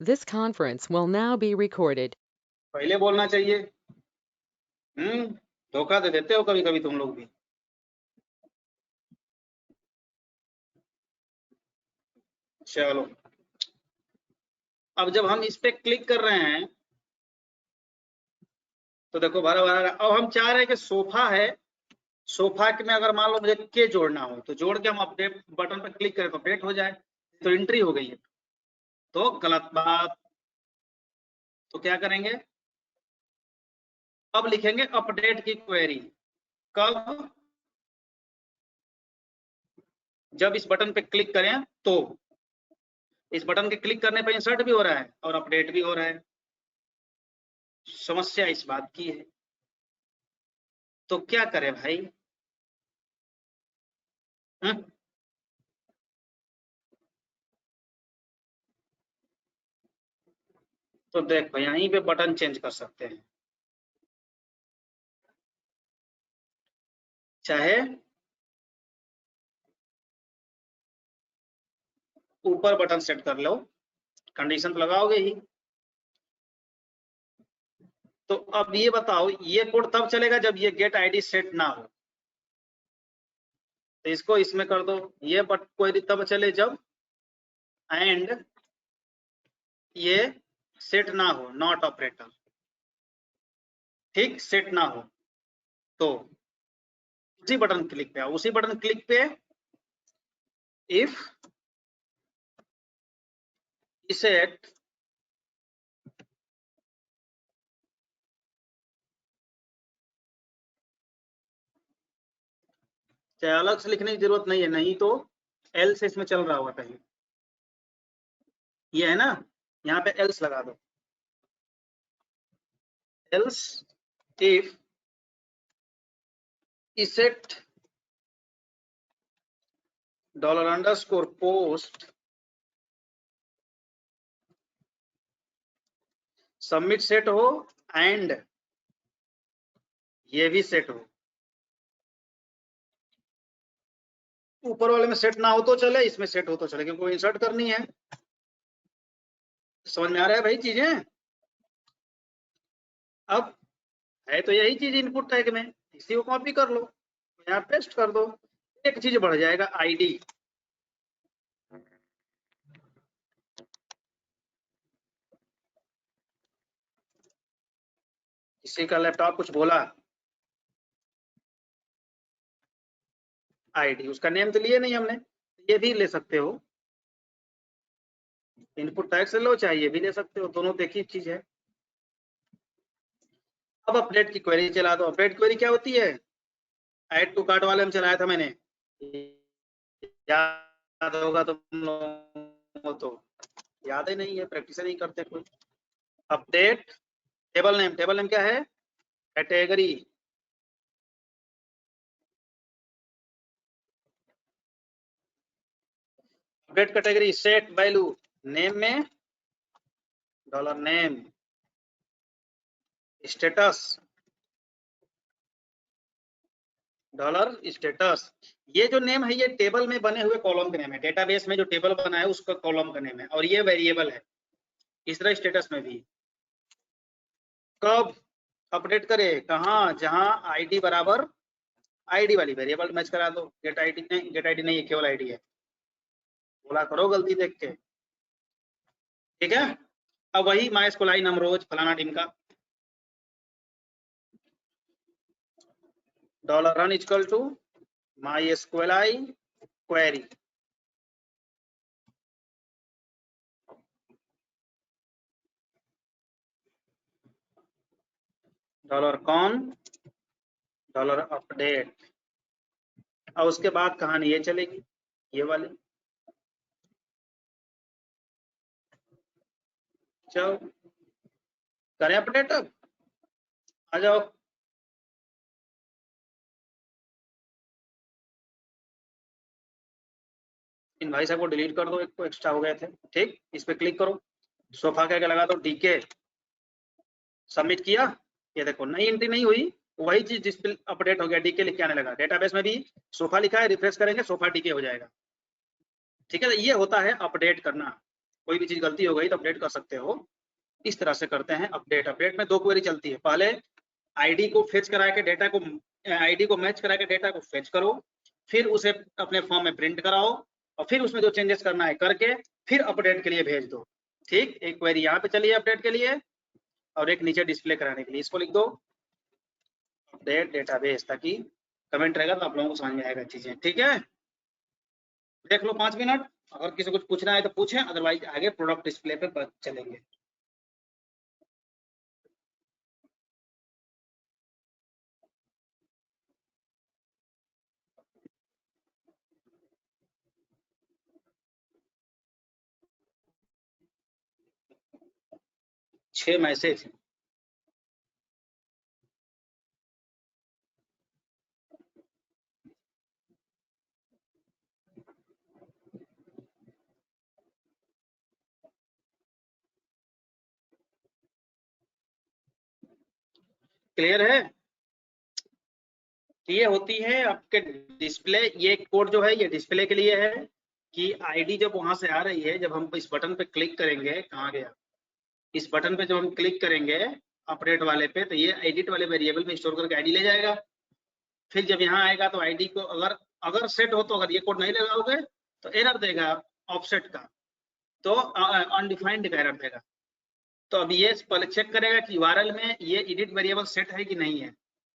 This conference will now be recorded. पहले बोलना चाहिए। धोखा दे देते हो कभी कभी तुम लोग भी। चलो, अब जब हम इस पे क्लिक कर रहे हैं तो देखो भरा भरा। अब हम चाह रहे हैं कि सोफा है, सोफा के में अगर मान लो मुझे के जोड़ना हो तो जोड़ के हम अपडेट बटन पर क्लिक करें तो अपडेट हो जाए, तो एंट्री हो गई है। तो गलत बात। तो क्या करेंगे, अब लिखेंगे अपडेट की क्वेरी। कब, जब इस बटन पे क्लिक करें तो इस बटन के क्लिक करने पर इंसर्ट भी हो रहा है और अपडेट भी हो रहा है। समस्या इस बात की है, तो क्या करें भाई? हम्म? तो देखो यहीं पे बटन चेंज कर सकते हैं, चाहे ऊपर बटन सेट कर लो, कंडीशन तो लगाओगे ही। तो अब ये बताओ, ये कोड तब चलेगा जब ये गेट आईडी सेट ना हो, तो इसको इसमें कर दो। ये बट क्वेरी तब चले जब एंड ये सेट ना हो, नॉट ऑपरेटर। ठीक, सेट ना हो तो उसी बटन क्लिक पे आओ, उसी बटन क्लिक पे इफ सेट चाहे अलग से लिखने की जरूरत नहीं है, नहीं तो एल से इसमें चल रहा होगा कहीं। ये है ना, यहाँ पे एल्स लगा दो। Else if set $_ submit set हो एंड ये भी सेट हो। ऊपर वाले में सेट ना हो तो चले, इसमें सेट हो तो चले, क्योंकि इंसर्ट करनी है। समझ में आ रहा है भाई चीजें? अब है तो यही चीज इनपुट टैग में, इसी को कॉपी कर लो, यहाँ पेस्ट कर दो। एक चीज बढ़ जाएगा, आईडी। किसी का लैपटॉप कुछ बोला, आईडी, उसका नेम तो लिए नहीं हमने, ये भी ले सकते हो। इनपुट टैग से लो, चाहे ये भी ले सकते हो, दोनों एक ही चीज है। अब अपडेट की क्वेरी चला दो। अपडेट क्वेरी क्या होती है? ऐड टू कार्ट वाले में चलाया था मैंने, याद होगा तुम लोगों को तो। याद ही नहीं है, प्रैक्टिस नहीं करते कोई। अपडेट टेबल नेम क्या है? Category. Update category set value name में $नेम स्टेटस $स्टेटस। ये जो नेम है ये टेबल में बने हुए कॉलम का नेम है, डेटाबेस में जो टेबल बना है उसका कॉलम का नेम है, और ये वेरिएबल है। इस तरह स्टेटस में भी। कब अपडेट करे, कहाँ, जहां आईडी बराबर आईडी वाली वेरिएबल मैच करा दो। गेट आईडी नहीं, गेट आईडी नहीं है, केवल आईडी है। बोला करो गलती देख के, ठीक है। अब वही MySQL नमरोज फलाना टीम का $run equal to MySQL query. $कौन $अपडेट। और उसके बाद कहानी ये चलेगी, ये वाली। चलो करें अपडेट। अब आ जाओ, इन भाई साहब को डिलीट कर दो, एक को एक्स्ट्रा हो गए थे। ठीक, इस पे क्लिक करो, सोफा क्या लगा दो डीके। सबमिट किया, ये देखो नई एंट्री नहीं हुई, वही चीज डिस्प्ले अपडेट हो गया, डीके लिख के आने लगा। डेटाबेस में भी सोफा लिखा है, रिफ्रेश करेंगे सोफा डीके हो जाएगा। ठीक है, ये होता है अपडेट करना। कोई भी चीज गलती हो गई तो अपडेट कर सकते हो। इस तरह से करते हैं अपडेट। अपडेट में दो क्वेरी चलती है, पहले आईडी को फेच करा के डेटा को, आईडी को मैच करा के डेटा को फेच करो, फिर उसे अपने फॉर्म में प्रिंट कराओ और फिर उसमें जो चेंजेस करना है करके फिर अपडेट के लिए भेज दो। ठीक, एक क्वेरी यहाँ पे चलिए अपडेट के लिए और एक नीचे डिस्प्ले कराने के लिए। इसको लिख दो अपडेट डेटाबेस, ताकि कमेंट रहेगा तो आप लोगों को समझ में आएगा चीजें। ठीक है, देख लो 5 मिनट, अगर किसी को कुछ पूछना है तो पूछें, अदरवाइज आगे प्रोडक्ट डिस्प्ले पे चलेंगे। छह मैसेज क्लियर है। ये होती है आपके डिस्प्ले, ये कोड जो है ये डिस्प्ले के लिए है कि आईडी जब वहां से आ रही है, जब हम इस बटन पे क्लिक करेंगे, कहाँ गया, इस बटन पे जब हम क्लिक करेंगे अपडेट वाले पे, तो ये एडिट वाले वेरिएबल में स्टोर करके आईडी ले जाएगा। फिर जब यहाँ आएगा तो आईडी को अगर अगर सेट हो, तो अगर ये कोड नहीं लगाओगे तो एरर देगा ऑफसेट का, तो अनडिफाइंड का एरर देगा। तो अब ये पहले चेक करेगा कि यूआरएल में ये एडिट वेरिएबल सेट है कि नहीं है।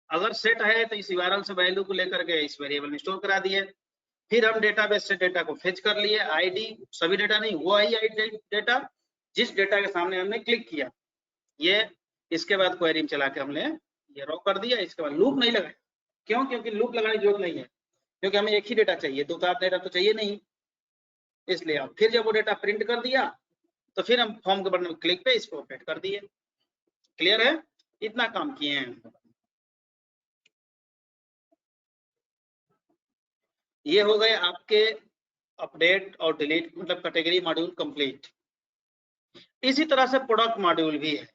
अगर सेट है तो इस यूआरएल से वैल्यू को लेकर के इस वेरिएबल में स्टोर करा दिए। फिर हम डेटाबेस से डेटा को फेच कर लिए, आईडी सभी डेटा नहीं, वो ही डेटा जिस डेटा के सामने हमने क्लिक किया। ये इसके बाद क्वेरी में चला के हमने ये रॉ कर दिया। इसके बाद लूप नहीं लगाया। क्यों? क्योंकि लूप लगाने की जरूरत नहीं है, क्योंकि हमें एक ही डेटा चाहिए, दो चार डेटा तो चाहिए नहीं। इसलिए हम फिर जब वो डेटा प्रिंट कर दिया तो फिर हम फॉर्म के बटन में क्लिक पे इसको अपडेट कर दिए। क्लियर है? इतना काम किए हैं। ये हो गए आपके अपडेट और डिलीट, मतलब कैटेगरी मॉड्यूल कंप्लीट। इसी तरह से प्रोडक्ट मॉड्यूल भी है,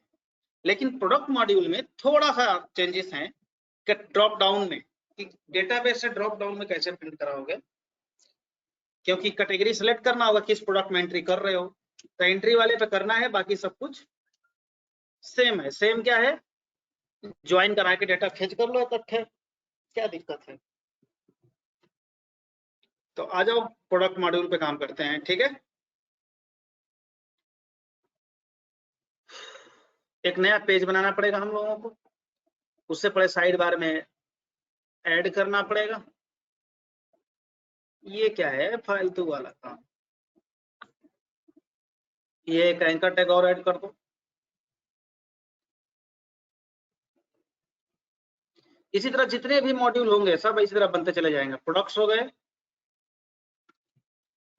लेकिन प्रोडक्ट मॉड्यूल में थोड़ा सा चेंजेस हैं कि ड्रॉप डाउन में, कि डेटाबेस से ड्रॉप डाउन में कैसे प्रिंट कराओगे, क्योंकि कैटेगरी सेलेक्ट करना होगा किस प्रोडक्ट में एंट्री कर रहे हो। तो एंट्री वाले पे करना है, बाकी सब कुछ सेम है। सेम क्या है, ज्वाइन करा के डेटा फेच कर लो इकट्ठे, क्या दिक्कत है। तो आ जाओ प्रोडक्ट मॉड्यूल पे काम करते हैं। ठीक है, एक नया पेज बनाना पड़ेगा हम लोगों को, उससे पहले साइड बार में ऐड करना पड़ेगा। ये क्या है फालतू वाला काम, ये एक एंकर टैग और ऐड कर दो। इसी तरह जितने भी मॉड्यूल होंगे सब इसी तरह बनते चले जाएंगे। प्रोडक्ट्स हो गए,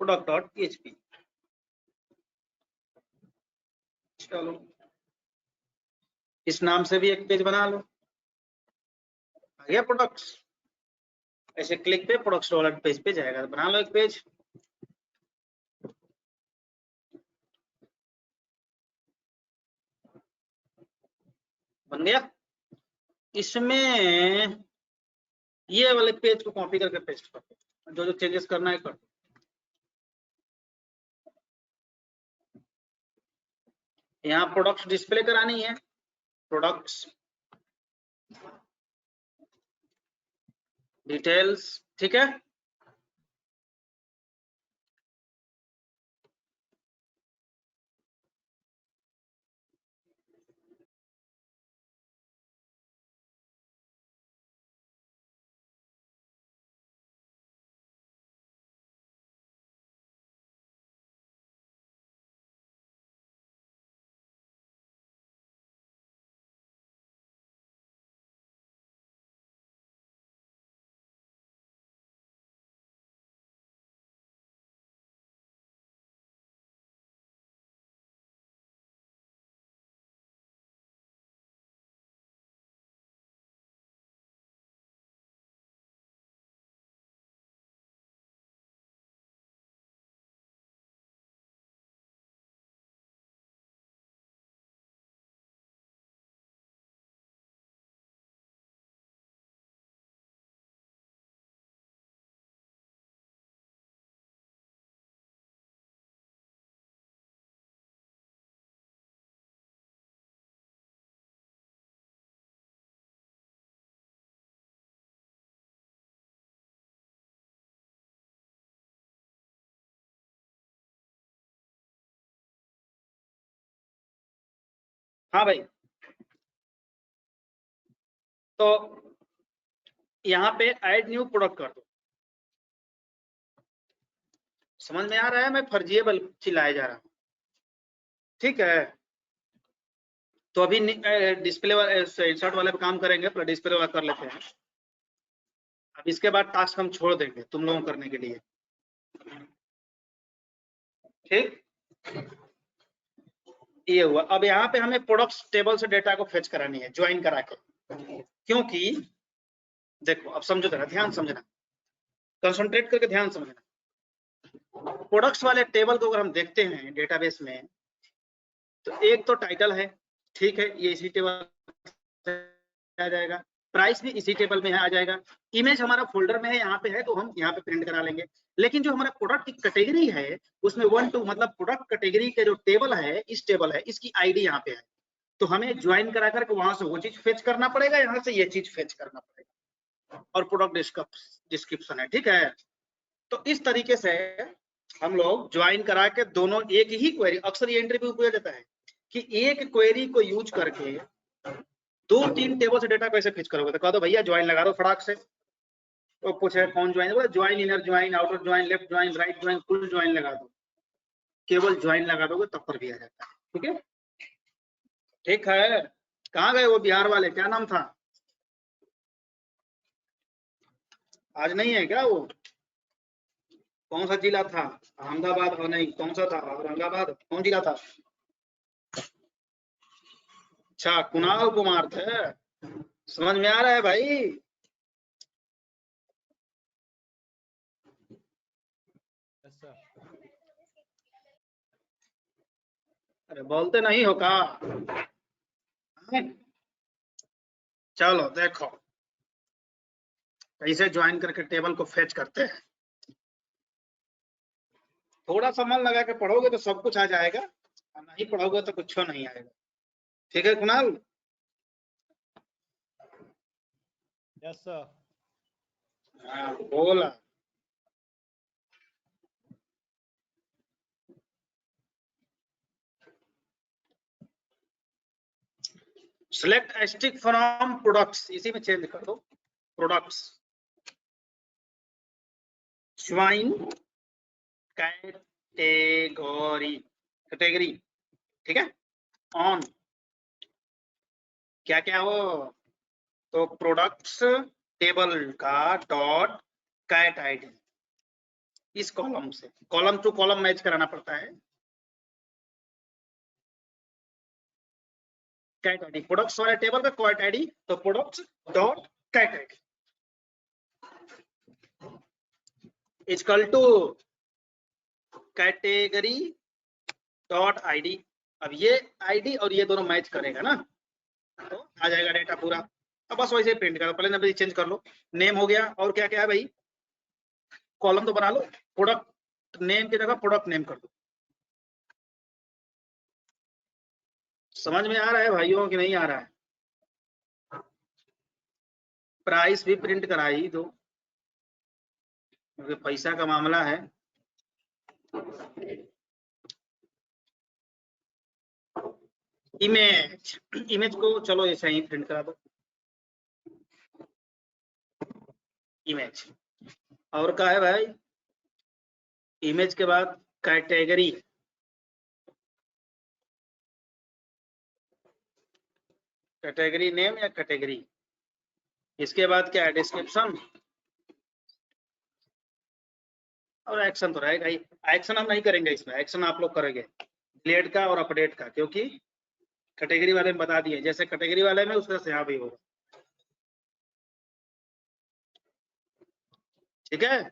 प्रोडक्ट डॉट पीएचपी। चलो इस नाम से भी एक पेज बना लो, आ गया प्रोडक्ट्स। ऐसे क्लिक पे प्रोडक्ट्स वाला पेज पे जाएगा, बना लो एक पेज। बन गया। इसमें ये वाले पेज को कॉपी करके पेस्ट कर दो, जो जो चेंजेस करना है कर दो। यहाँ प्रोडक्ट्स डिस्प्ले करानी है, प्रोडक्ट्स डिटेल्स। ठीक है, हाँ भाई, तो यहाँ पे ऐड न्यू प्रोडक्ट कर दो। समझ में आ रहा है? मैं फर्जिएबल चिल्लाया जा रहा हूँ, ठीक है। तो अभी डिस्प्ले वाले इंसर्ट वाले पे काम करेंगे, पर डिस्प्ले वाला कर लेते हैं। अब इसके बाद टास्क हम छोड़ देंगे तुम लोगों को करने के लिए, ठीक। ये हुआ। अब यहाँ पे हमें प्रोडक्ट्स टेबल से डेटा को फेच करानी है ज्वाइन करा के, क्योंकि देखो अब समझो जरा, ध्यान समझना, कंसंट्रेट करके ध्यान समझना। प्रोडक्ट्स वाले टेबल को अगर हम देखते हैं डेटाबेस में, तो एक तो टाइटल है, ठीक है, ये इसी टेबल आ जाएगा। प्राइस भी इसी टेबल में है, आ जाएगा। इमेज हमारा फोल्डर में है, यहाँ पे है, तो हम यहाँ पे प्रिंट करा लेंगे। लेकिन जो हमारा प्रोडक्ट की कैटेगरी है, उसमें 1 2 मतलब प्रोडक्ट कैटेगरी के जो टेबल है, इस टेबल है, इसकी आईडी यहाँ पे है, तो हमें ज्वाइन करा करके वहां से वो चीज फेच करना पड़ेगा, यहाँ से ये चीज फेच करना पड़ेगा, और प्रोडक्ट डिस्क्रिप्शन है, ठीक है। तो इस तरीके से हम लोग ज्वाइन करा के दोनों एक ही क्वेरी, अक्सर ये इंटरव्यू पूछा जाता है कि एक क्वेरी को यूज करके 2-3 टेबल से डेटा कैसे फिच करोगे, तो कह दो भैया ज्वाइन लगा दो फटाक से। तो पूछे कौन ज्वाइन, बोले join, inner join, outer join, left join, right join, full join लगा दो। केवल ज्वाइन लगा दोगे तब पर भी आ जाता है, ठीक है। ठीक है, कहाँ गए वो बिहार वाले, क्या नाम था? आज नहीं है क्या वो? कौन सा जिला था? अहमदाबाद और नहीं, कौन सा था? औरंगाबाद, कौन जिला था? अच्छा, कुणाल कुमार थे। समझ में आ रहा है भाई? अरे बोलते नहीं हो का? चलो देखो कैसे ज्वाइन करके टेबल को फेच करते हैं। थोड़ा सा मन लगा के पढ़ोगे तो सब कुछ आ जाएगा, और नहीं पढ़ोगे तो कुछ नहीं आएगा, ठीक है कुणाल? Yes sir. हाँ बोला। सिलेक्ट एस्टिक फ्रॉम प्रोडक्ट्स, इसी में चेंज कर दो, प्रोडक्ट्स ज्वाइन कैटेगरी, कैटेगरी, ठीक है। ऑन क्या क्या हो, तो प्रोडक्ट्स टेबल का डॉट कैट आईडी, इस कॉलम से कॉलम टू कॉलम मैच कराना पड़ता है। कैट आईडी प्रोडक्ट्स वाले टेबल का कैट आईडी, तो products dot cat ID equal to category dot ID. अब ये आईडी और ये दोनों मैच करेगा ना, तो आ जाएगा डेटा पूरा। अब बस वैसे प्रिंट करो, पहले नंबर चेंज कर लो, नेम हो गया, और क्या क्या है भाई, कॉलम तो बना लो, प्रोडक्ट नेम की जगह प्रोडक्ट नेम कर दो। समझ में आ रहा है भाइयों कि नहीं आ रहा है? प्राइस भी प्रिंट कराई दो, क्योंकि पैसा का मामला है। इमेज, इमेज को चलो ऐसे ही प्रिंट करा दो, इमेज। और क्या है भाई, इमेज के बाद कैटेगरी, कैटेगरी नेम या कैटेगरी, इसके बाद क्या है, डिस्क्रिप्शन, और एक्शन तो रहेगा ही। एक्शन हम नहीं करेंगे इसमें, एक्शन आप लोग करेंगे डिलीट का और अपडेट का, क्योंकि कैटेगरी वाले में बता दिए, जैसे कैटेगरी वाले में उस तरह से यहाँ भी होगा, ठीक है।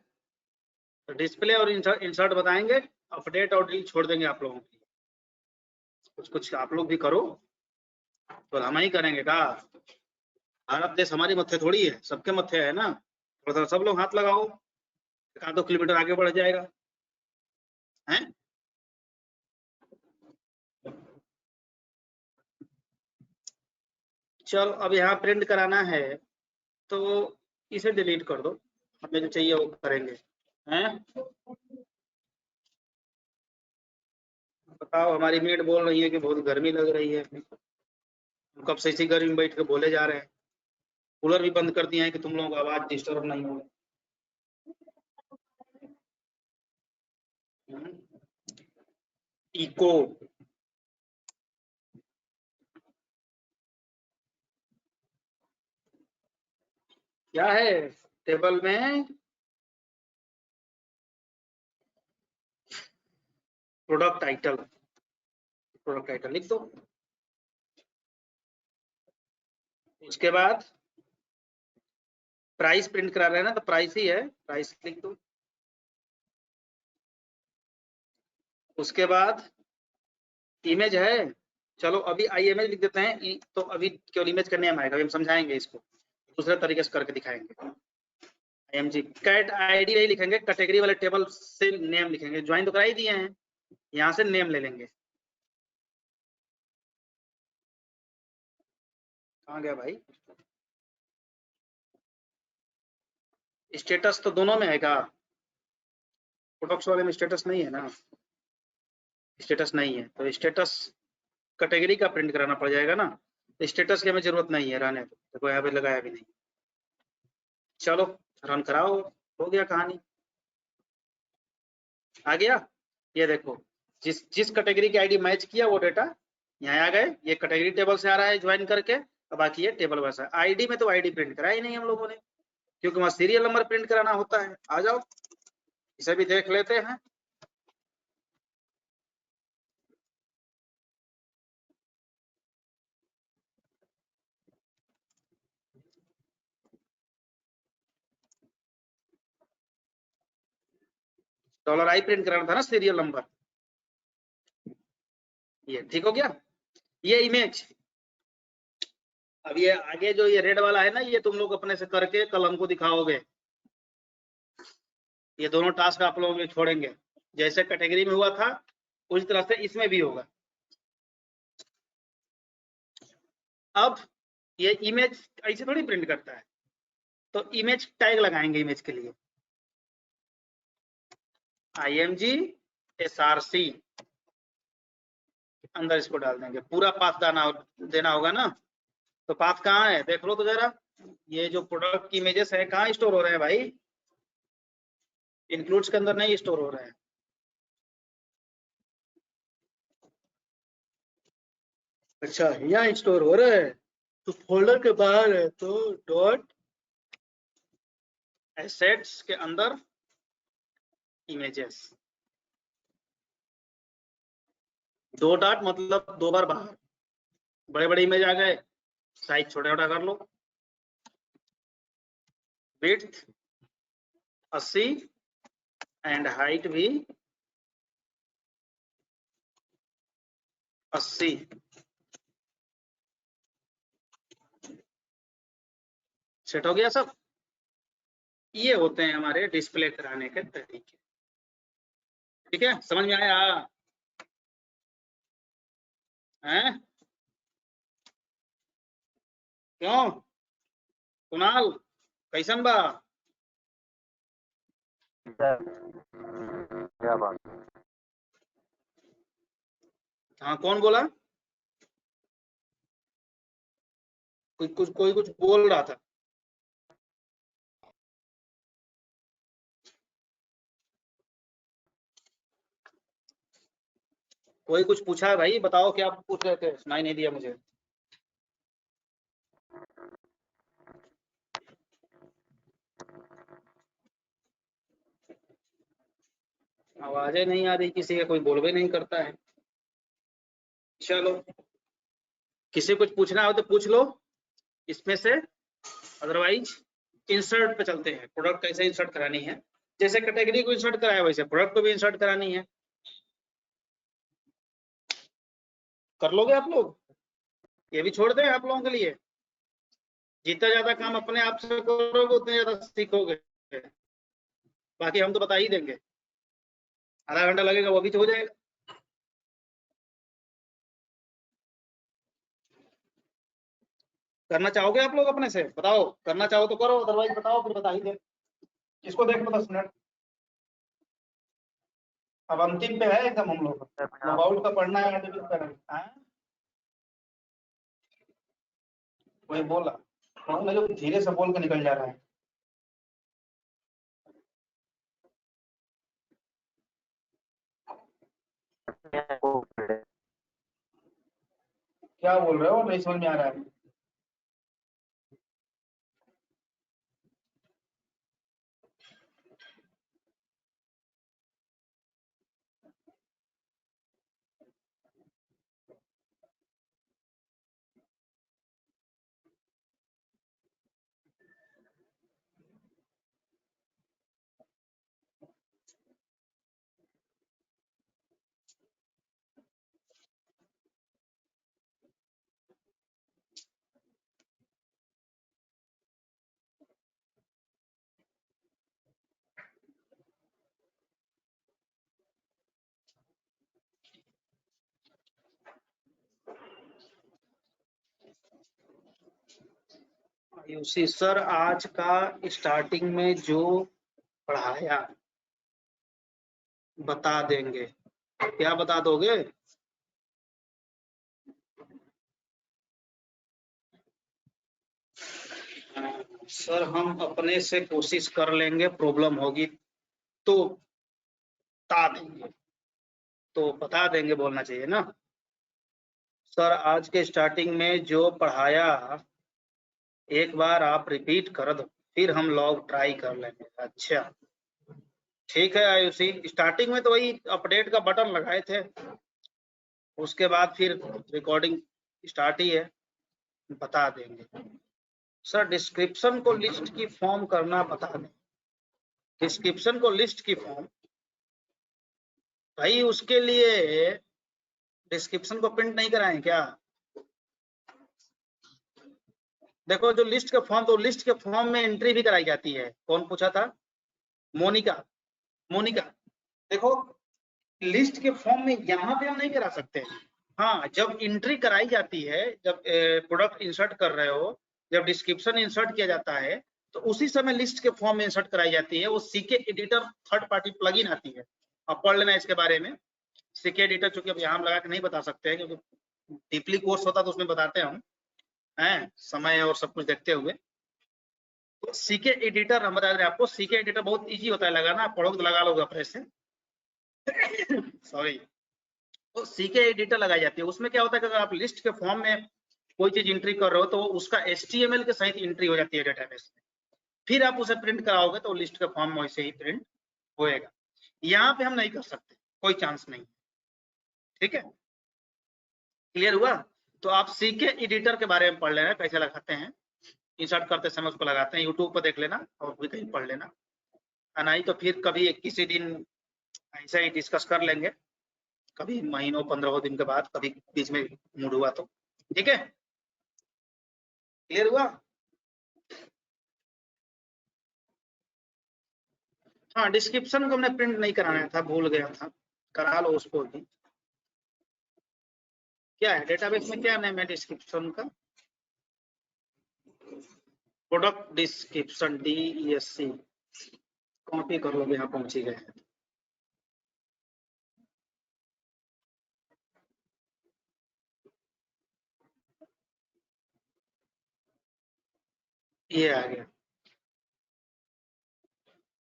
तो डिस्प्ले और इंसर्ट बताएंगे, अपडेट और डिलीट छोड़ देंगे आप लोगों के लिए। कुछ कुछ आप लोग भी करो, तो हम ही करेंगे का? भारत देश हमारी मत्थे थोड़ी है, सबके मत्थे है ना, थोड़ा सा सब लोग हाथ लगाओ, 1-2 किलोमीटर आगे बढ़ जाएगा, हैं? चल अब यहाँ प्रिंट कराना है, तो इसे डिलीट कर दो, हमें जो चाहिए वो करेंगे, हैं? बताओ, हमारी मेड बोल रही है कि बहुत गर्मी लग रही है। हम कब से इसी गर्मी में बैठ के बोले जा रहे हैं, कूलर भी बंद कर दिए हैं कि तुम लोगों को आवाज डिस्टर्ब नहीं हो। इको क्या है टेबल में? प्रोडक्ट टाइटल, प्रोडक्ट टाइटल लिख दो। उसके बाद प्राइस प्रिंट करा रहे हैं ना, तो प्राइस ही है, प्राइस लिख दो। उसके बाद इमेज है, चलो अभी आई इमेज लिख देते हैं, तो अभी केवल इमेज का नेम आएगा, हम समझाएंगे इसको, दूसरे तरीके से करके दिखाएंगे। IMG कैट आईडी नहीं लिखेंगे, कैटेगरी वाले टेबल से नेम लिखेंगे, ज्वाइन तो करा ही दिए हैं, यहाँ से नेम ले लेंगे। कहाँ गया भाई? स्टेटस तो दोनों में है क्या? प्रोडक्ट्स वाले में स्टेटस नहीं है ना, स्टेटस नहीं है तो स्टेटस कैटेगरी का प्रिंट कराना पड़ जाएगा ना, स्टेटस की हमें जरूरत नहीं है, रहने दो, देखो यहाँ पे लगाया भी नहीं। चलो रन कराओ, हो गया कहानी, आ गया। ये देखो जिस कैटेगरी की आईडी मैच किया वो डेटा यहाँ आ गए, ये कैटेगरी टेबल से आ रहा है ज्वाइन करके, अब बाकी ये टेबल वैसा। आईडी में तो आईडी प्रिंट कराया ही नहीं हम लोगों ने, क्योंकि वहाँ सीरियल नंबर प्रिंट कराना होता है। आ जाओ इसे भी देख लेते हैं। $I प्रिंट कराना था ना, सीरियल नंबर, ये ठीक हो गया। ये इमेज, अब ये आगे जो ये रेड वाला है ना, ये तुम लोग अपने से करके कल हमको दिखाओगे। ये दोनों टास्क आप लोगों के छोड़ेंगे, जैसे कैटेगरी में हुआ था उस तरह से इसमें भी होगा। अब ये इमेज ऐसे थोड़ी प्रिंट करता है, तो इमेज टैग लगाएंगे इमेज के लिए, IMG SRC अंदर इसको डाल देंगे, पूरा पाथ देना होगा ना। तो पाथ कहाँ है देख लो तो जरा, ये जो प्रोडक्ट की इमेजेस है कहाँ स्टोर हो रहे हैं भाई? इंक्लूड्स के अंदर नहीं स्टोर हो रहे हैं। अच्छा यहाँ स्टोर हो रहा है, तो फोल्डर के बाहर है तो डॉट एसेट्स के अंदर इमेजेस, 2 डॉट मतलब 2 बार बाहर, बड़े बड़े इमेज आ गए, साइज छोटा छोटा कर लो, विड्थ 80 एंड हाइट भी 80। सेट हो गया सब। ये होते हैं हमारे डिस्प्ले कराने के तरीके, ठीक है, समझ में आया? हैं क्यों कुणाल, कैसन बा? क्या बात? हाँ कौन बोला? कोई कुछ बोल रहा था। कोई कुछ पूछा है भाई, बताओ क्या पूछ रहे थे, सुनाई नहीं दिया मुझे। आवाजें नहीं आ रही किसी का, कोई बोल भी नहीं करता है। चलो किसी कुछ पूछना हो तो पूछ लो इसमें से, अदरवाइज इंसर्ट पे चलते हैं। प्रोडक्ट कैसे इंसर्ट करानी है, जैसे कैटेगरी को इंसर्ट कराया वैसे प्रोडक्ट को भी इंसर्ट करानी है। कर लोगे आप लोग? ये भी छोड़ दें आप लोगों के लिए, जितना ज्यादा काम अपने आप से करोगे उतने ज्यादा सीखोगे, बाकी हम तो बता ही देंगे, आधा घंटा लगेगा वो भी तो हो जाएगा। करना चाहोगे आप लोग अपने से? बताओ करना चाहो तो करो, अदरवाइज बताओ फिर बता ही दे। किसको देख लो 10 मिनट, अब अंतिम पे है एकदम हम लोग, लॉग आउट का पढ़ना है, कोई बोला कौन है जो धीरे से बोल के निकल जा रहा है? क्या बोल रहे हो? नहीं समझ में आ रहा है। आयुषी सर, आज का स्टार्टिंग में जो पढ़ाया बता देंगे। क्या बता दोगे? सर हम अपने से कोशिश कर लेंगे, प्रॉब्लम होगी तो बता देंगे। तो बता देंगे बोलना चाहिए ना। सर आज के स्टार्टिंग में जो पढ़ाया एक बार आप रिपीट कर दो, फिर हम लॉग ट्राई कर लेंगे। अच्छा ठीक है आयुषी, स्टार्टिंग में तो वही अपडेट का बटन लगाए थे, उसके बाद फिर रिकॉर्डिंग स्टार्ट ही है। बता देंगे सर। डिस्क्रिप्शन को लिस्ट की फॉर्म करना बता दें। डिस्क्रिप्शन को लिस्ट की फॉर्म भाई, उसके लिए डिस्क्रिप्शन को प्रिंट नहीं कराएं क्या? देखो जो लिस्ट के फॉर्म, तो लिस्ट के फॉर्म में एंट्री भी कराई जाती है। कौन पूछा था? मोनिका। मोनिका देखो, लिस्ट के फॉर्म में यहाँ पे हम नहीं करा सकते। हाँ, जब एंट्री कराई जाती है, जब प्रोडक्ट इंसर्ट कर रहे हो, जब डिस्क्रिप्शन इंसर्ट किया जाता है, तो उसी समय लिस्ट के फॉर्म में इंसर्ट कराई जाती है। वो CK editor third party plugin आती है, आप पढ़ लेना इसके बारे में। सीके एडिटर चूंकि अब यहाँ लगा के नहीं बता सकते हैं, क्योंकि डीपली कोर्स होता तो उसमें बताते हम हैं, समय और सब कुछ देखते हुए। तो सीके एडिटर हम बता रहे हैं आपको। सीके एडिटर बहुत इजी होता है लगाना, आप पढ़ोगे तो लगा लोगे अपने से। सॉरी। तो सीके एडिटर लगाई जाती है। उसमें क्या होता है कि अगर आप लिस्ट के फॉर्म में कोई चीज एंट्री कर रहे हो तो उसका HTML के सहित एंट्री हो जाती है डेटाबेस में। फिर आप उसे प्रिंट कराओगे तो लिस्ट के फॉर्म में वैसे ही प्रिंट होएगा। यहाँ पे हम नहीं कर सकते, कोई चांस नहीं। ठीक है, क्लियर हुआ? तो आप सीके एडिटर के बारे में पढ़ लेना, कैसे लगाते हैं। इंसर्ट करते समय उसको लगाते हैं, यूट्यूब पर देख लेना और भी कहीं पढ़ लेना। नहीं तो फिर कभी किसी दिन ऐसा ही डिस्कस कर लेंगे, कभी महीनों 15 दिन के बाद, कभी बीच में मूड हुआ तो। ठीक है, क्लियर हुआ? हाँ, डिस्क्रिप्शन को हमने प्रिंट नहीं कराना था, भूल गया था, करा लो उसको भी। क्या है डेटाबेस में, क्या नेम है डिस्क्रिप्शन का? Product description, DESC। कॉपी कर लो, यहाँ पहुंची गए। ये आ गया।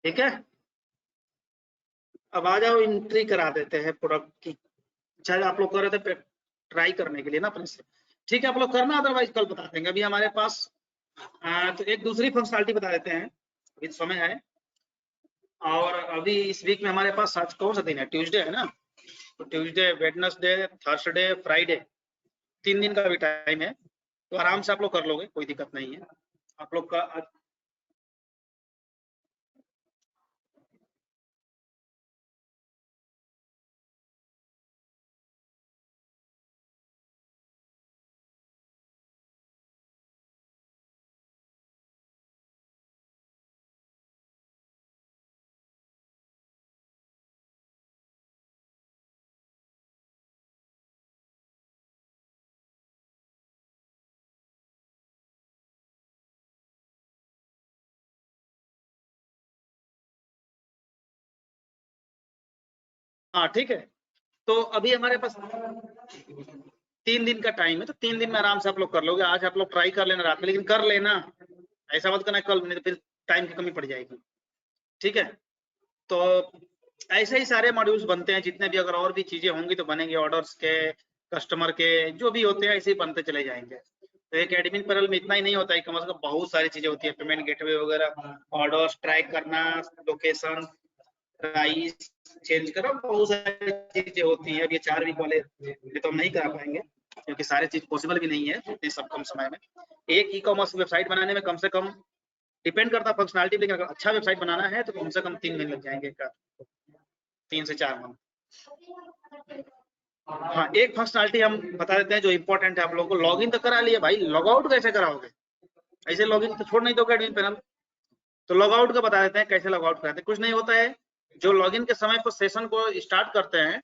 ठीक है, अब आ जाओ, एंट्री करा देते हैं प्रोडक्ट की। शायद आप लोग कर रहे थे ट्राई करने के लिए ना अपने से। ठीक है, आप लोग करना, अदरवाइज कल बता देंगे। अभी हमारे पास तो एक दूसरी फंक्शनलिटी बता देते हैं, अभी समय है। और अभी इस वीक में हमारे पास आज कौन सा दिन है? ट्यूसडे है ना। तो ट्यूसडे, वेडनेसडे, थर्सडे, फ्राइडे, 3 दिन का भी टाइम है। तो आराम से आप लोग कर लोगे, कोई दिक्कत नहीं है आप लोग का। हाँ ठीक है, तो अभी हमारे पास 3 दिन का टाइम है, तो 3 दिन में आराम से आप लोग कर लोगे। आज आप लोग ट्राई कर लेना रात में, लेकिन कर लेना, ऐसा मत करना कल, नहीं तो फिर टाइम की कमी पड़ जाएगी। ठीक है, तो ऐसे ही सारे मॉड्यूल्स बनते हैं जितने भी, अगर और भी चीजें होंगी तो बनेंगे, ऑर्डर्स के, कस्टमर के, जो भी होते हैं ऐसे ही बनते चले जाएंगे। तो एक एडमिन पैनल में इतना ही नहीं होता है, कम से कम बहुत सारी चीजें होती है, पेमेंट गेटवे वगैरह, ऑर्डर्स ट्रैक करना, लोकेशन, प्राइस चेंज करो, बहुत सारी चीजें होती हैं। अब ये 4 वीक वाले ये तो हम नहीं करा पाएंगे, क्योंकि सारे चीज पॉसिबल भी नहीं है इतने सब कम समय में। एक ई कॉमर्स वेबसाइट बनाने में कम से कम, डिपेंड करता है फंक्शनलिटी, लेकिन अगर अच्छा वेबसाइट बनाना है तो कम से कम 3 महीने लग जाएंगे, 3 से 4 मंथ। हाँ, एक फंक्शनलिटी हम बता देते हैं जो इम्पोर्टेंट है आप लोगों को। लॉगिन तो करा लिया भाई, लॉग आउट कैसे कराओगे? ऐसे लॉगिन तो छोड़ नहीं दोगे एडमिन पैनल। तो लॉग आउट का बता देते हैं कैसे लॉग आउट कराते हैं। कुछ नहीं होता है, जो लॉगिन के समय पर सेशन को स्टार्ट करते हैं,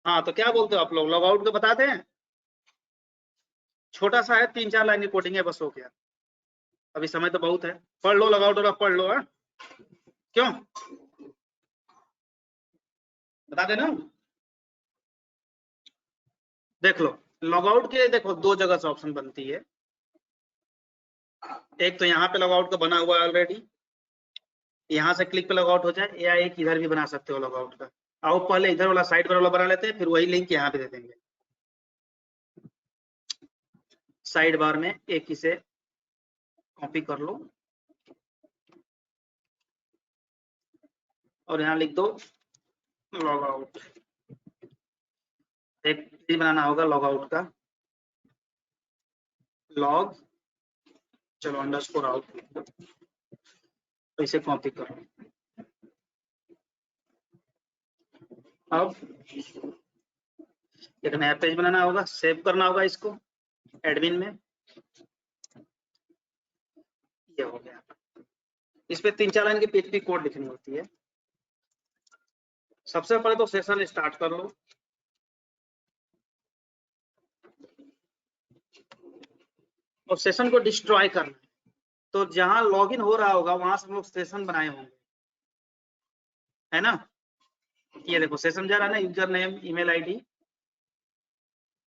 हाँ तो क्या बोलते हो आप लोग, लॉग आउट का बताते हैं? छोटा सा है, 3-4 लाइन की कोडिंग है, बस हो गया। अभी समय तो बहुत है, पढ़ लो लॉग आउट, और पढ़ लो। है क्यों, बता देना। देख लो, लॉग आउट के देखो 2 जगह से ऑप्शन बनती है। एक तो यहाँ पे लॉग आउट का बना हुआ है ऑलरेडी, यहाँ से क्लिक पे लॉग आउट हो जाए, या एक इधर भी बना सकते हो लॉग आउट का। आओ पहले इधर वाला साइड वाला बना लेते हैं, फिर वही लिंक यहाँ पे दे देंगे। साइड बार में एक इसे कॉपी कर लो और यहाँ लिख दो लॉग आउट। एक चीज बनाना होगा लॉग आउट का, लॉग, चलो अंडरस्कोर आउट, तो इसे कॉपी करो। अब एक नया पेज बनाना होगा, सेव करना होगा इसको एडमिन में। ये हो गया। इस पे 3-4 लाइन की पीएचपी कोड लिखनी होती है। सबसे पहले तो सेशन स्टार्ट कर लो, और सेशन को डिस्ट्रॉय करना है। तो जहां लॉगिन हो रहा होगा वहां से हम लोग सेशन बनाए होंगे, है ना। ये देखो सेशन जा रहा है ना, यूजर नेम, ईमेल आईडी,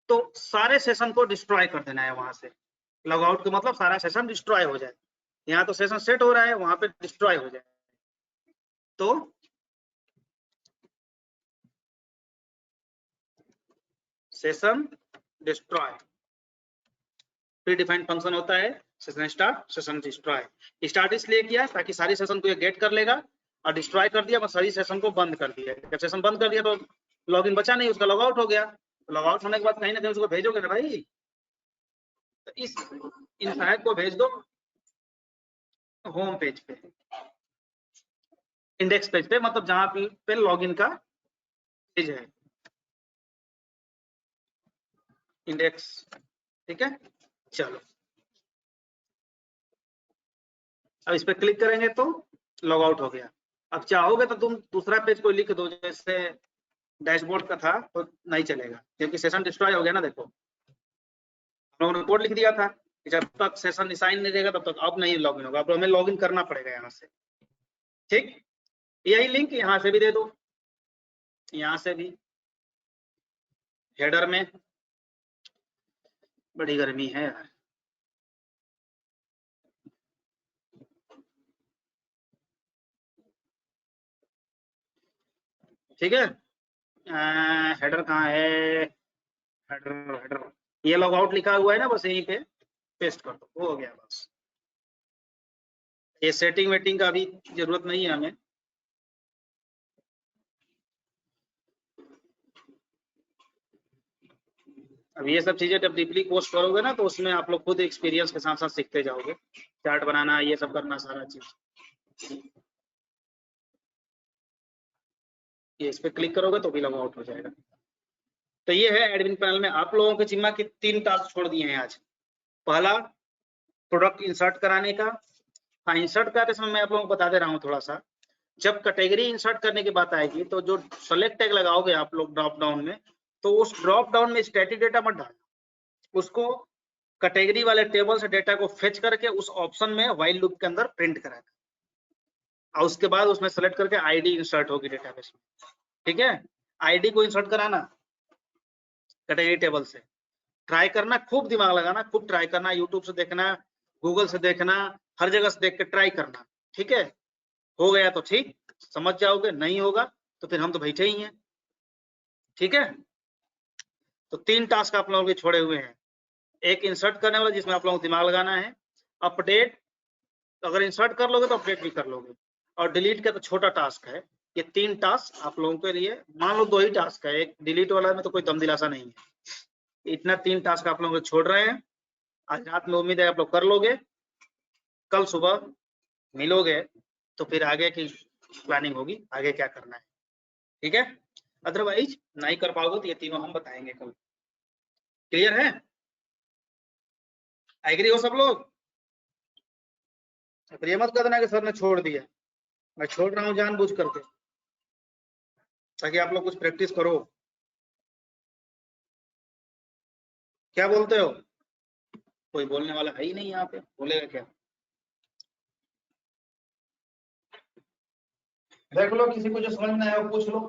तो सारे सेशन को डिस्ट्रॉय कर देना है वहां से। लॉग आउट का मतलब सारा सेशन डिस्ट्रॉय हो जाए। यहाँ तो सेशन सेट हो रहा है, वहां पे डिस्ट्रॉय हो जाए। तो session destroy, pre defined function होता है, session start, session destroy. Start इसलिए किया ताकि सारी सेशन को ये गेट कर लेगा, और डिस्ट्रॉय कर दिया, बस सारी सेशन को बंद कर दिया। जब सेशन बंद कर दिया तो लॉगिन बचा नहीं, उसका लॉग आउट हो गया। लॉग आउट होने के बाद कहीं ना कहीं उसको भेजोगे ना भाई, तो इस इन सहायक को भेज दो होम पेज पे, इंडेक्स पेज पे, मतलब जहां पे लॉगिन का पेज है, इंडेक्स। ठीक है, चलो अब इस पे क्लिक करेंगे तो लॉग आउट हो गया। अब चाहोगे तो तुम दूसरा पेज कोई लिख दो, जैसे डैशबोर्ड का था, तो नहीं चलेगा क्योंकि सेशन डिस्ट्रॉय हो गया ना। देखो हम लोगों ने कोड लिख दिया था कि जब तक सेशन असाइन नहीं रहेगा तब तक अब नहीं लॉगिन होगा, अब हमें लॉगिन करना पड़ेगा यहाँ से। ठीक, यही लिंक यहाँ से भी दे दो, यहाँ से भी हेडर में। बड़ी गर्मी है यार। ठीक है, हेडर कहाँ है? हेडर ये लॉग आउट लिखा हुआ है ना, बस यहीं पे पेस्ट कर दो, वो हो गया बस। ये सेटिंग वेटिंग का अभी जरूरत नहीं है हमें। अब ये सब चीजें जब डीपली कोर्स करोगे ना, तो उसमें आप लोग खुद एक्सपीरियंस के साथ साथ सीखते जाओगे, चार्ट बनाना, ये सब करना, सारा चीज। ये इस पे क्लिक करोगे तो भी लॉग आउट हो जाएगा। तो ये है एडमिन पैनल में आप लोगों के जिम्मा के 3 टास्क छोड़ दिए हैं आज। पहला प्रोडक्ट इंसर्ट कराने का। हाँ, इंसर्ट करते समय मैं आप लोगों को बता दे रहा हूँ थोड़ा सा। जब कैटेगरी इंसर्ट करने की बात आएगी तो जो सेलेक्ट टैग लगाओगे आप लोग ड्रॉप डाउन में, तो उस ड्रॉप डाउन में स्टैटिक डेटा मत डालना, उसको कैटेगरी वाले टेबल से डेटा को फेच करके उस ऑप्शन में व्हाइल लूप के अंदर प्रिंट कराना, और उसके बाद उसमें सेलेक्ट करके आईडी इंसर्ट होगी डेटाबेस में। ठीक है, आईडी को इंसर्ट कराना कैटेगरी टेबल से। ट्राई करना, खूब दिमाग लगाना, खूब ट्राई करना, यूट्यूब से देखना, गूगल से देखना, हर जगह से देख के ट्राई करना। ठीक है, हो गया तो ठीक, समझ जाओगे, नहीं होगा तो फिर हम तो बैठे ही हैं। ठीक है, तो 3 टास्क आप लोगों के छोड़े हुए हैं। एक इंसर्ट करने वाला जिसमें आप लोगों को दिमाग लगाना है, अपडेट अगर इंसर्ट कर लोगे तो अपडेट भी कर लोगे, और डिलीट का तो छोटा टास्क है। ये 3 टास्क आप लोगों के लिए, मान लो 2 ही टास्क है, एक डिलीट वाला में तो कोई दम दिलासा नहीं है। इतना 3 टास्क आप लोगों को छोड़ रहे हैं। आज रात में उम्मीद है आप लोग कर लोगे, कल सुबह मिलोगे तो फिर आगे की प्लानिंग होगी, आगे क्या करना है। ठीक है, अदरवाइज नहीं कर पाओगे तो ये तीनों हम बताएंगे कल। क्लियर है? एग्री हो सब लोग? फिर ये मत कर देना कि सर ने छोड़ दिया। मैं छोड़ रहा हूँ जानबूझ करके, ताकि आप लोग कुछ प्रैक्टिस करो। क्या बोलते हो? कोई बोलने वाला है ही नहीं यहाँ पे, बोलेगा क्या? देख लो, किसी को जो समझ में आया वो पूछ लो।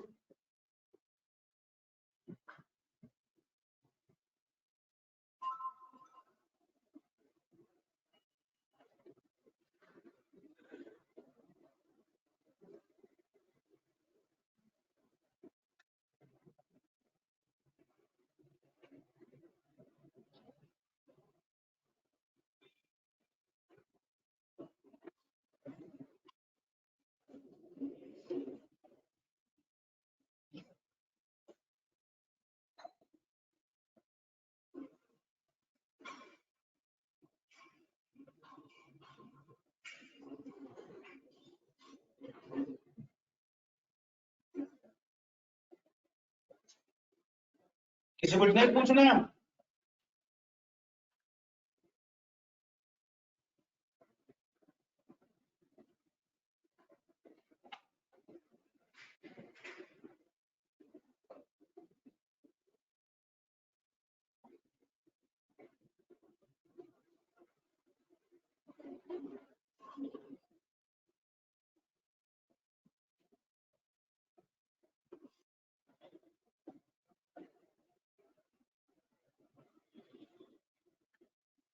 किसी को नहीं पूछना है?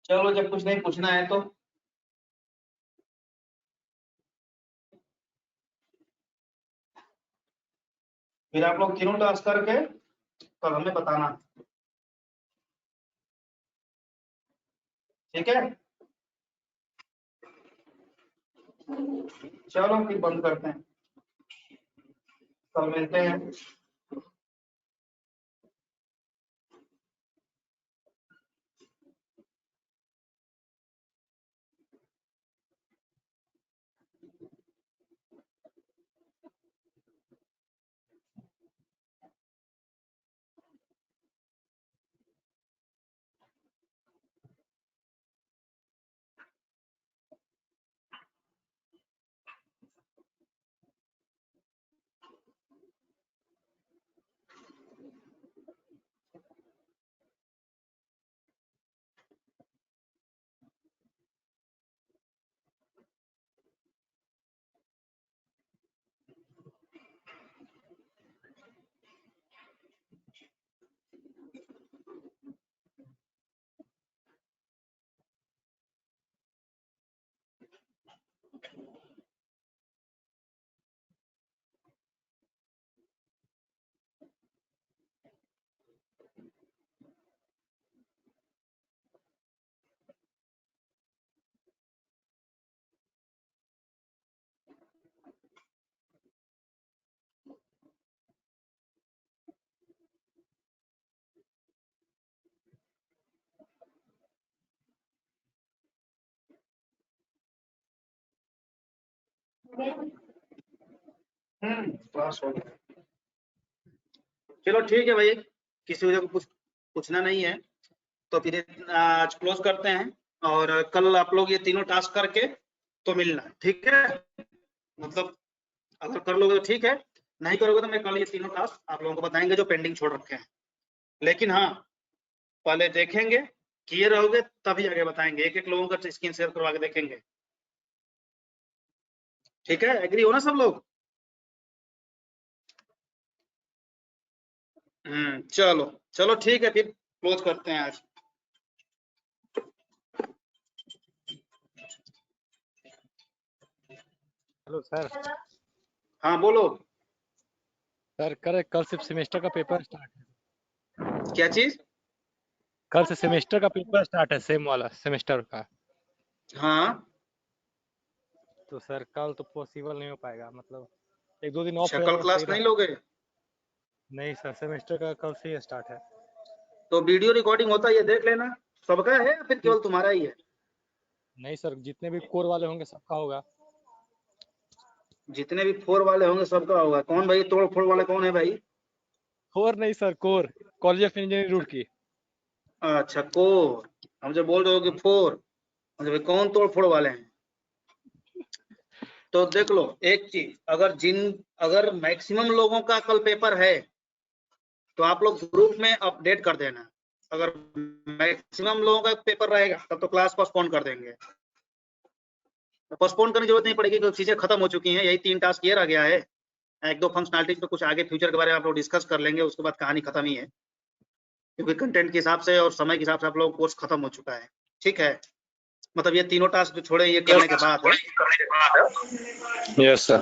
चलो, जब कुछ नहीं पूछना है तो फिर आप लोग तीनों टास्क करके कल हमें बताना। ठीक है, चलो फिर बंद करते हैं, कल मिलते हैं। क्लास हो गया। चलो ठीक है भाई, किसी वजह को कुछ पूछना नहीं है तो फिर आज क्लोज करते हैं, और कल आप लोग ये तीनों टास्क करके तो मिलना, ठीक है? मतलब अगर कर लोगे तो ठीक है, नहीं करोगे तो मैं कल ये तीनों टास्क आप लोगों को बताएंगे जो पेंडिंग छोड़ रखे हैं। लेकिन हाँ, पहले देखेंगे, किए रहोगे तभी आगे बताएंगे, एक एक लोगों का स्क्रीन शेयर करवा के देखेंगे, ठीक है? एग्री हो ना सब लोग? चलो चलो ठीक है, फिर क्लोज करते हैं आज। Hello sir. हाँ बोलो। सर कल सिर्फ सेमेस्टर का पेपर स्टार्ट है। क्या चीज? कल से सेमेस्टर का पेपर स्टार्ट है, सेम वाला सेमेस्टर का। हाँ, तो सर कल तो पॉसिबल नहीं हो पाएगा, मतलब एक दो दिन ऑफ हो शक्ल जाता तो क्लास सही नहीं रहता। लोगे? नहीं सर, सेमेस्टर का कल से ही स्टार्ट है। तो वीडियो रिकॉर्डिंग होता है, ये देख लेना। सबका है या फिर केवल तुम्हारा ही है? नहीं सर, जितने भी कोर वाले होंगे सबका होगा। जितने भी फोर वाले होंगे सबका होगा। कौन भाई तोड़ फोड़ वाले कौन है भाई? कोर नहीं sir, core college of engineering Roorkee. अच्छा कोर, हम जो बोल रहे हो कि फोर, मतलब भाई कौन तोड़ फोड़ वाले हैं? तो देख लो एक चीज, अगर मैक्सिमम लोगों का कल पेपर है तो आप लोग ग्रुप में अपडेट कर देना। अगर मैक्सिमम लोगों का पेपर रहेगा तब तो क्लास पोस्टपोन कर देंगे। पोस्टपोन करने की जरूरत नहीं पड़ेगी क्योंकि चीजें खत्म हो चुकी हैं, यही 3 टास्क ये रह गया है। एक दो फंक्शनलिटीज पे कुछ आगे फ्यूचर के बारे में आप लोग डिस्कस कर लेंगे, उसके बाद कहानी खत्म ही है, क्योंकि कंटेंट के हिसाब से और समय के हिसाब से आप लोग कोर्स खत्म हो चुका है, ठीक है? मतलब ये तीनों टास्क जो छोड़े ये करने के बाद है। यस सर,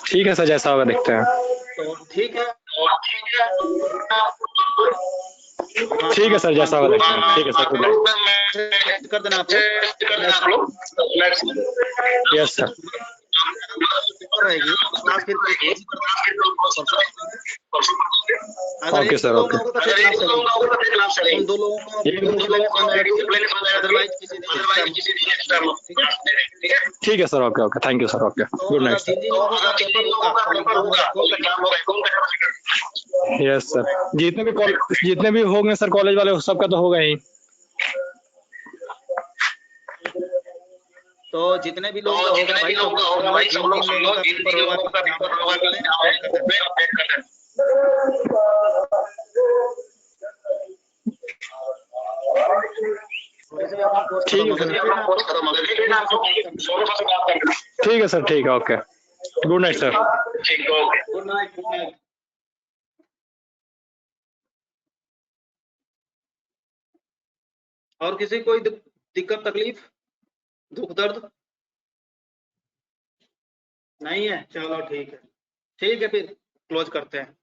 ठीक है सर, जैसा होगा देखते हैं। तो ठीक है, ठीक है सर, जैसा होगा देखते हैं। ठीक है सर, गुड नाइट। कर देना आप लोग। Yes sir. रहेगी क्लास फिर अगर ओके एक सर, लोगों का ओके। होगा तो फिर क्लास चलेगी, उन 2 लोगों को अदरवाइज किसी दिन, ठीक है? ठीक है sir, okay okay, thank you sir, okay, तो गुड अगर नाइट जिन सर। जिन लोगों का पेपर होगा तो यस सर, जितने भी होंगे सर कॉलेज वाले सबका तो होगा ही। तो जितने भी लोगों का होगा भाई सब लोग सुन लो, जिन जिन लोगों का पेपर होगा कि एग्जाम है ग्रुप में अपडेट कर देना। वैसे भी अपना कोर्स खत्म हो गया, ठीक है सर, ठीक है, okay, good night sir. Good night, good night. और किसी कोई दिक्कत तकलीफ दुख दर्द नहीं है? चलो ठीक है, ठीक है, फिर क्लोज करते हैं।